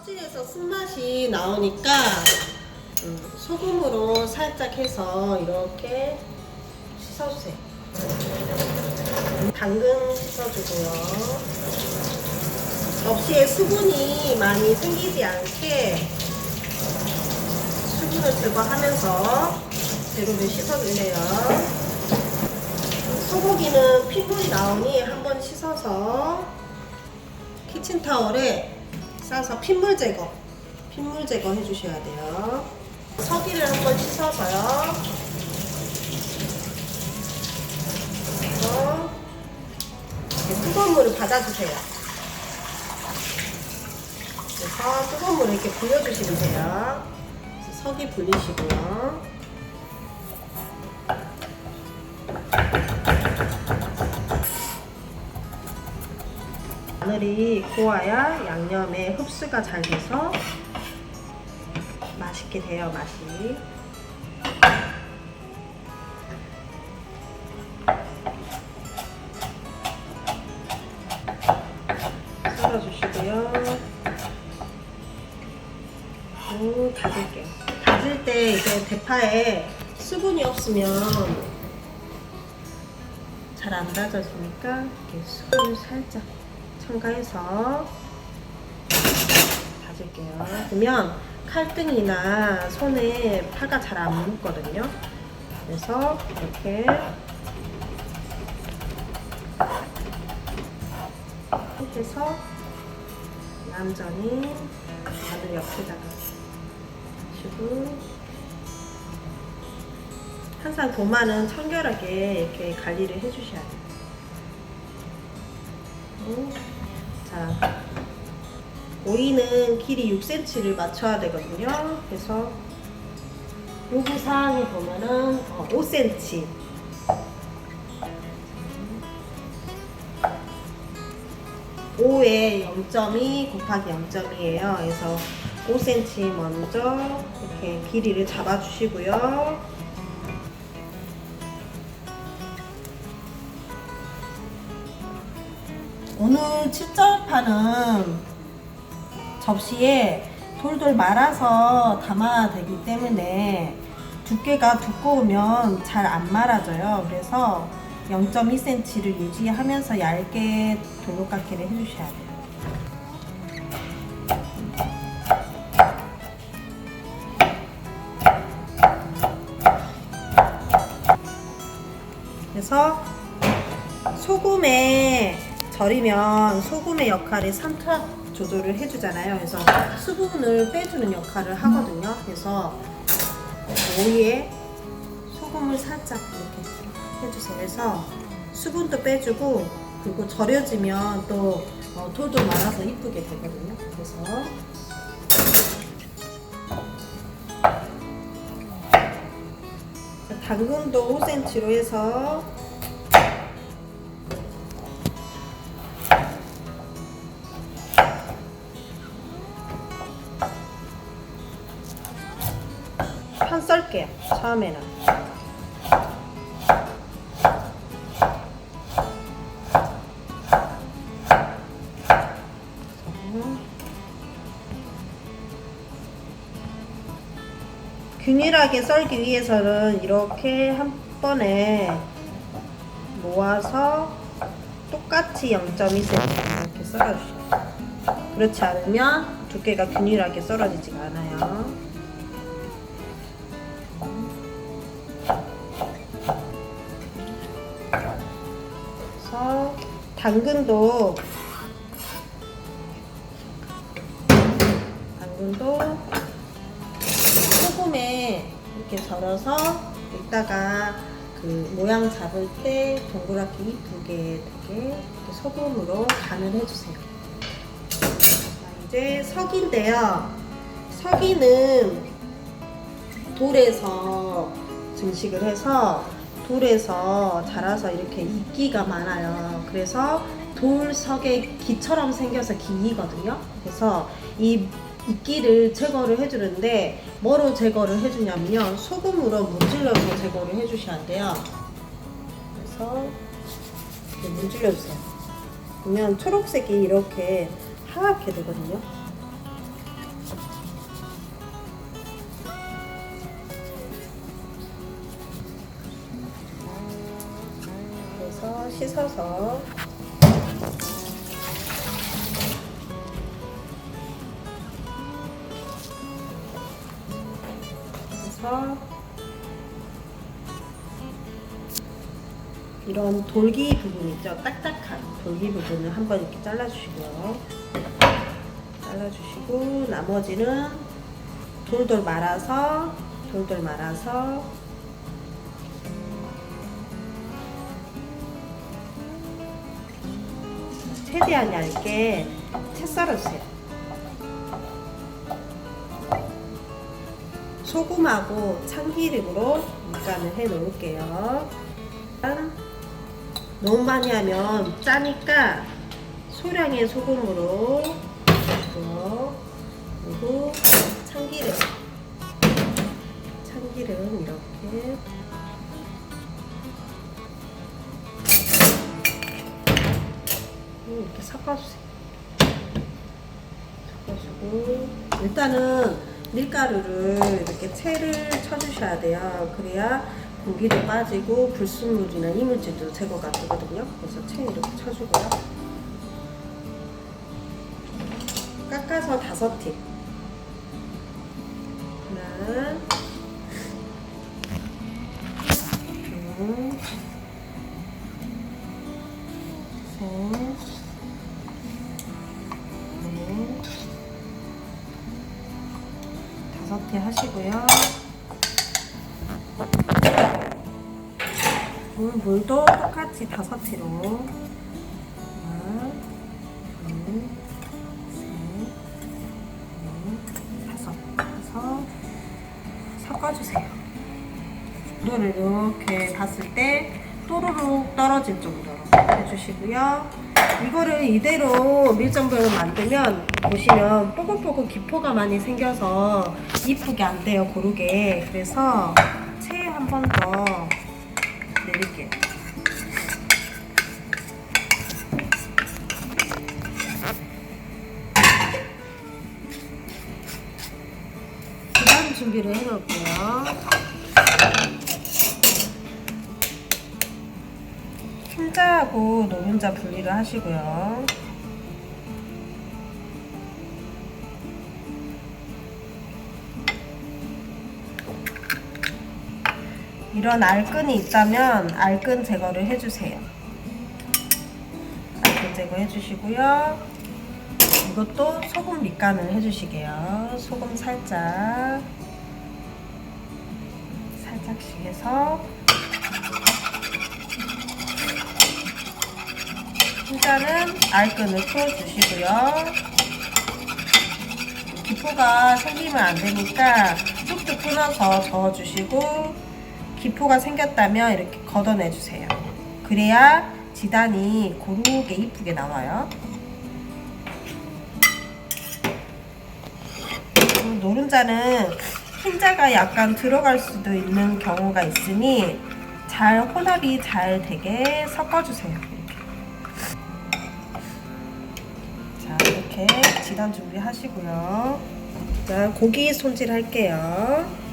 껍질에서 쓴맛이 나오니까 소금으로 살짝 해서 이렇게 씻어주세요. 당근 씻어주고요. 접시에 수분이 많이 생기지 않게 수분을 제거하면서 재료를 씻어주세요. 소고기는 핏물이 나오니 한번 씻어서 키친타월에 싸서 핏물 제거 해주셔야 돼요. 서기를 한번 씻어서요. 그래서 뜨거운 물을 받아주세요. 그래서 뜨거운 물을 이렇게 불려주시면 돼요. 그래서 서기 불리시고요. 마늘이 고와야 양념에 흡수가 잘 돼서 맛있게 돼요, 맛이. 썰어주시고요. 다질게요. 다질 때 이제 대파에 수분이 없으면 잘 안 다져지니까 이렇게 수분을 살짝 첨가해서 다질게요. 그러면 칼등이나 손에 파가 잘 안 묻거든요. 그래서 이렇게 해서 얌전히 마늘 옆에다가 주고, 항상 도마는 청결하게 이렇게 관리를 해주셔야 돼요. 자, 오이는 길이 6cm를 맞춰야 되거든요. 그래서 요구사항에 보면은 5cm. 5에 0.2 곱하기 0.2예요. 그래서 5cm 먼저 이렇게 길이를 잡아주시고요. 오늘 칠절파는 접시에 돌돌 말아서 담아야 되기 때문에 두께가 두꺼우면 잘 안 말아져요. 그래서 0.2cm를 유지하면서 얇게 돌로깎이를 해주셔야 돼요. 그래서 소금에 절이면 소금의 역할이 산타 조절을 해주잖아요. 그래서 수분을 빼주는 역할을 하거든요. 그래서 오이에 소금을 살짝 이렇게 해주세요. 그래서 수분도 빼주고, 그리고 절여지면 또 돌돌 말아서 이쁘게 되거든요. 그래서 당근도 5cm로 해서 편 썰게요. 처음에는 균일하게 썰기 위해서는 이렇게 한 번에 모아서 똑같이 0.2cm 이렇게 썰어주셔요. 그렇지 않으면 두께가 균일하게 썰어지지가 않아요. 그래서 당근도 소금에 이렇게 절여서 이따가 그 모양 잡을 때 동그랗게 이쁘게 되게 이렇게 소금으로 간을 해주세요. 자, 이제 석인데요. 석이는 돌에서 증식을 해서 돌에서 자라서 이렇게 이끼가 많아요. 그래서 돌석의 기처럼 생겨서 기이거든요. 그래서 이 이끼를 제거를 해주는데 뭐로 제거를 해주냐면요, 소금으로 문질러서 제거를 해주셔야 돼요. 그래서 이렇게 문질러주세요. 그러면 초록색이 이렇게 하얗게 되거든요. 씻어서 그래서 이런 돌기 부분 있죠? 딱딱한 돌기 부분을 한번 이렇게 잘라주시고요. 잘라주시고 나머지는 돌돌 말아서 최대한 얇게 채 썰어주세요. 소금하고 참기름으로 밑간을 해 놓을게요. 너무 많이 하면 짜니까 소량의 소금으로 넣고요. 그리고 참기름 이렇게 이렇게 섞어주세요. 섞어주고 일단은 밀가루를 이렇게 채를 쳐주셔야 돼요. 그래야 공기도 빠지고 불순물이나 이물질도 제거가 되거든요. 그래서 채 이렇게 쳐주고요. 깎아서 5팁. 하나, 둘, 셋, 넷, 5팁 하시고요. 물도 똑같이 5티로 하나, 둘, 셋, 넷, 5 섞어주세요. 물을 이렇게 봤을 때 또르륵 떨어질 정도로 해주시고요. 이거를 이대로 밀전병을 만들면 보시면 뽀글뽀글 기포가 많이 생겨서 이쁘게 안 돼요, 고르게. 그래서 채 한 번 더 내릴게요. 그 다음 준비를 해 놓을게요. 흰자하고 노른자 분리를 하시고요. 이런 알끈이 있다면 알끈 제거를 해주세요. 알끈 제거해 주시고요. 이것도 소금 밑간을 해주시게요. 소금 살짝씩 해서 흰자는 알끈을 풀어주시고요. 기포가 생기면 안 되니까 뚝뚝 끊어서 저어주시고 기포가 생겼다면 이렇게 걷어내주세요. 그래야 지단이 고르게 이쁘게 나와요. 노른자는 흰자가 약간 들어갈 수도 있는 경우가 있으니 잘 혼합이 잘 되게 섞어주세요. 이렇게 지단 준비하시고요. 자, 고기 손질할게요.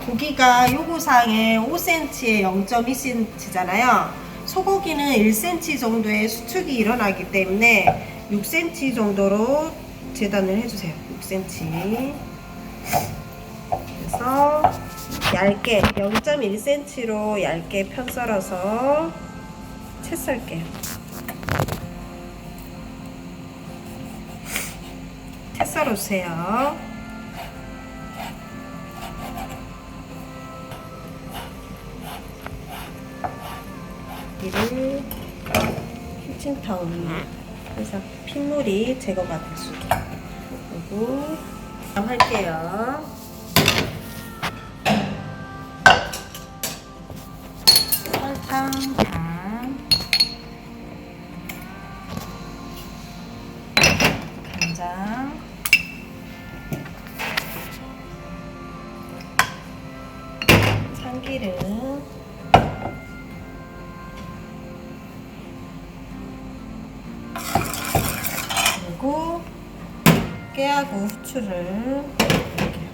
고기가 요구사항에 5cm에 0.2cm잖아요. 소고기는 1cm 정도의 수축이 일어나기 때문에 6cm 정도로 재단을 해주세요. 6cm. 그래서 얇게 0.1cm로 얇게 편 썰어서 채 썰게요. 채 썰어주세요. 이를 키친타올로 해서 핏물이 제거가 될 수 있게. 그리고 할게요. 설탕 반, 간장, 참기름, 그리고 깨하고 후추를 넣을게요.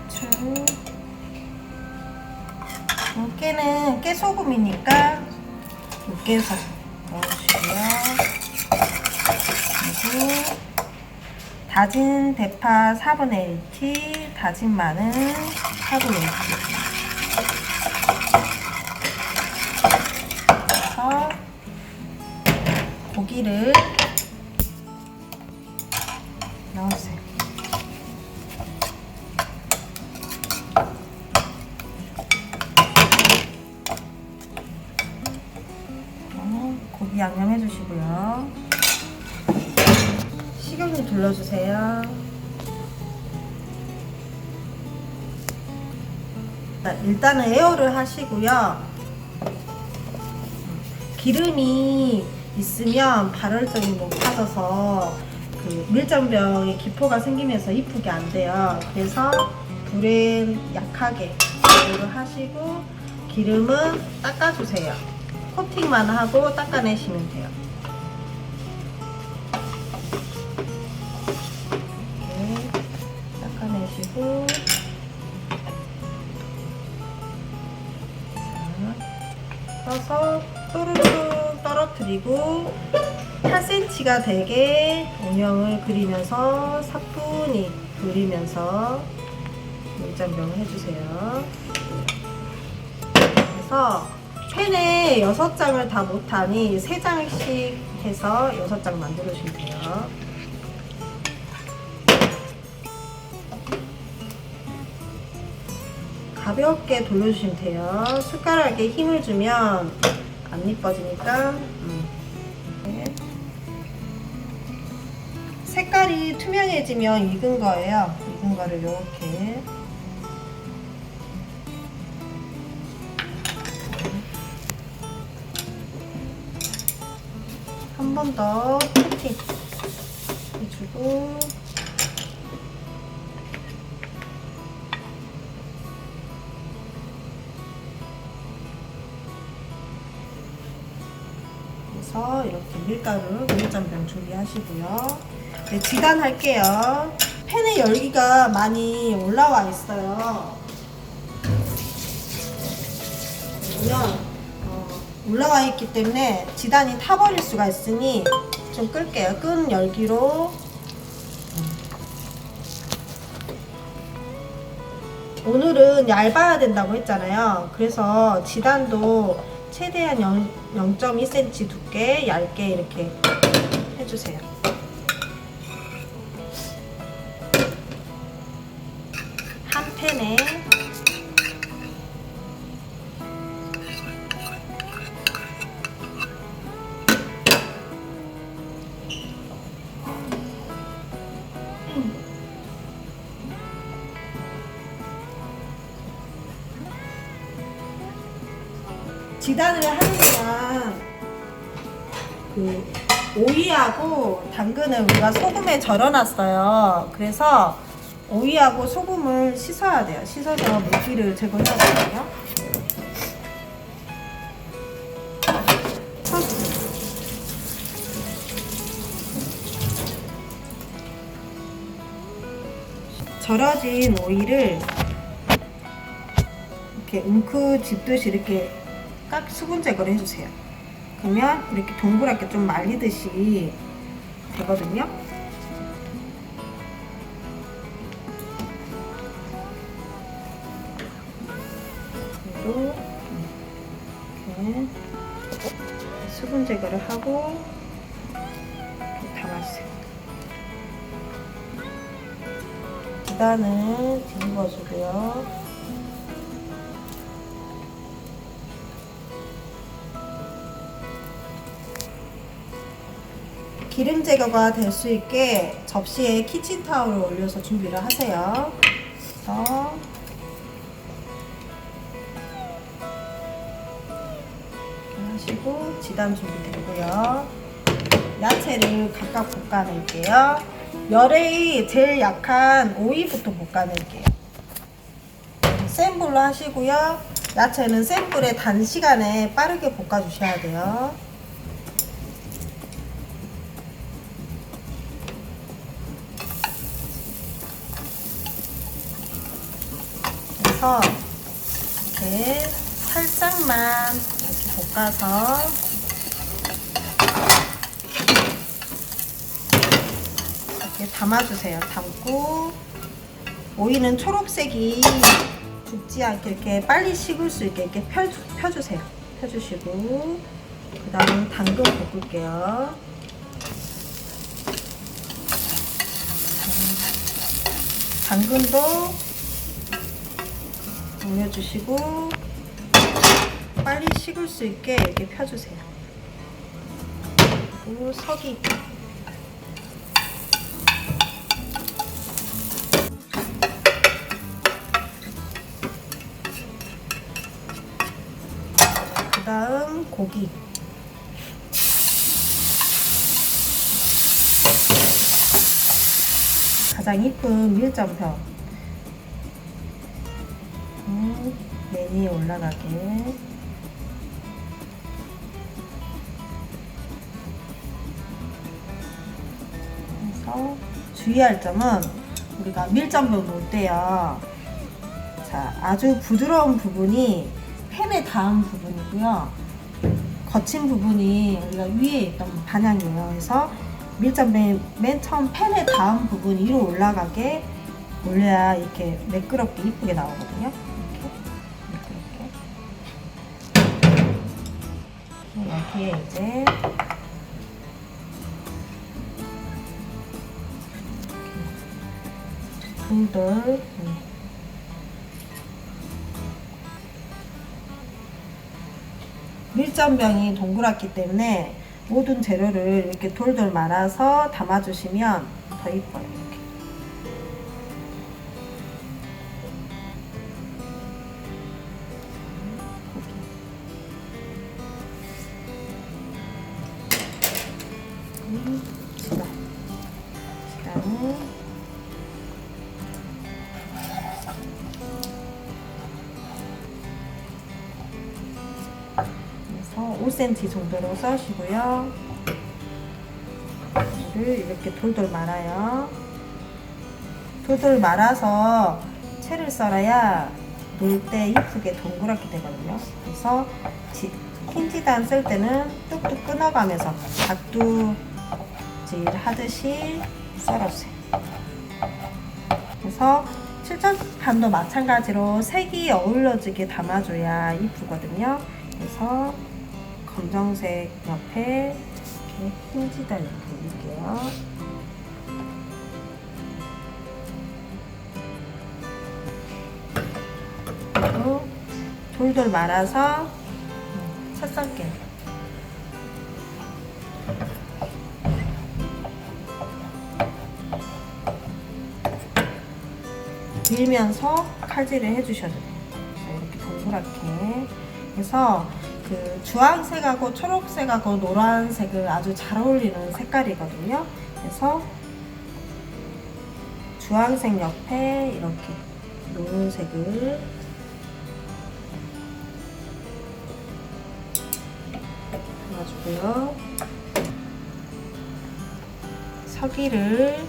후추, 깨는 깨소금이니까 깨소 넣어주시고요. 그리고 다진 대파 4분의 1티, 다진 마늘 4분의 1티. 그래서 고기를 넣으세요. 고기 양념 해주시고요. 식용유 둘러주세요. 일단은 에어를 하시고요. 기름이 있으면 발열성이 높아져서 그 밀전병에 기포가 생기면서 이쁘게 안 돼요. 그래서 불에 약하게 불을 하시고 기름은 닦아주세요. 코팅만 하고 닦아내시면 돼요. 이렇게 닦아내시고 떠서 또르르 떨어뜨리고 8cm가 되게 원형을 그리면서 사뿐히 돌리면서 밀전병을 해주세요. 그래서 팬에 6장을 다 못하니 3장씩 해서 6장 만들어주시면 돼요. 가볍게 돌려주시면 돼요. 숟가락에 힘을 주면 안 이뻐지니까. 네. 색깔이 투명해지면 익은 거예요. 익은 거를 이렇게 한 번 더 코팅 해주고 그래서 이렇게 밀가루 밀전병 준비하시고요. 네, 지단 할게요. 팬의 열기가 많이 올라와 있어요. 그러면 올라와 있기 때문에 지단이 타버릴 수가 있으니 좀 끌게요. 끈 열기로. 오늘은 얇아야 된다고 했잖아요. 그래서 지단도 최대한 0.2cm 두께 얇게 이렇게 해주세요. 한 팬에 지단을 하는 동안 그 오이하고 당근을 우리가 소금에 절여놨어요. 그래서 오이하고 소금을 씻어야 돼요. 씻어서 물기를 제거해야 되거든요. 절여진 오이를 이렇게 웅크 집듯이 이렇게 깍 수분 제거를 해주세요. 그러면 이렇게 동그랗게 좀 말리듯이 되거든요. 그리고 이렇게 수분 제거를 하고 이렇게 담아주세요. 지단을 뒤집어주고요. 기름 제거가 될 수 있게 접시에 키친타올을 올려서 준비를 하세요. 그래서 이렇게 하시고 지단 준비되고요. 야채를 각각 볶아낼게요. 열이 제일 약한 오이부터 볶아낼게요. 센 불로 하시고요. 야채는 센 불에 단시간에 빠르게 볶아주셔야 돼요. 그래서 이렇게 살짝만 이렇게 볶아서 이렇게 담아주세요. 담고 오이는 초록색이 죽지 않게 이렇게 빨리 식을 수 있게 이렇게 펴주세요. 펴주시고 그 다음에 당근 볶을게요. 당근도 올려주시고 빨리 식을 수 있게 이렇게 펴주세요. 그리고 서기 그 다음 고기 가장 이쁜 밀전병 맨 위에 올라가게 해서 주의할 점은 우리가 밀전병 놓을 때요. 자, 아주 부드러운 부분이 팬에 닿은 부분이고요. 거친 부분이 우리가 위에 있던 반향이에요. 그래서 밀전병 맨 처음 팬에 닿은 부분 위로 올라가게 올려야 이렇게 매끄럽게 이쁘게 나오거든요. 이렇게 여기에 이제 돌돌 밀전병이 동그랗기 때문에 모든 재료를 이렇게 돌돌 말아서 담아주시면 더 이뻐요. 이렇게. 그다음에 그래서 5cm 정도로 써시고요. 이를 이렇게 돌돌 말아요. 돌돌 말아서 채를 썰어야 놓을 때 이쁘게 동그랗게 되거든요. 그래서 흰지단 쓸 때는 뚝뚝 끊어가면서 각두질 하듯이 썰어주세요. 그래서 칠전판도 마찬가지로 색이 어우러지게 담아줘야 이쁘거든요. 그래서 검정색 옆에 이렇게 흰지단 이렇게 올릴게요. 그리고 돌돌 말아서 채 썰게요. 밀면서 칼질을 해주셔도 돼요. 이렇게 동그랗게. 그래서 그 주황색하고 초록색하고 노란색을 아주 잘 어울리는 색깔이거든요. 그래서 주황색 옆에 이렇게 노란색을 넣어주고요. 서기를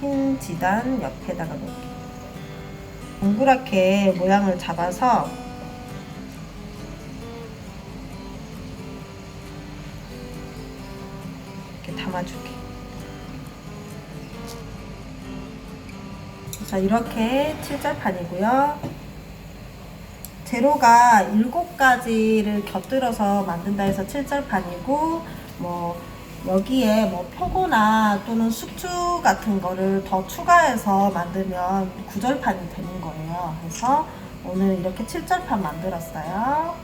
흰 지단 옆에다가 놓을게요. 동그랗게 모양을 잡아서 이렇게 담아줄게요. 자, 이렇게 칠절판이고요. 재료가 7가지를 곁들여서 만든다 해서 칠절판이고, 뭐 여기에 뭐 표고나 또는 숙주 같은 거를 더 추가해서 만들면 구절판이 되는 거예요. 그래서 오늘 이렇게 칠절판 만들었어요.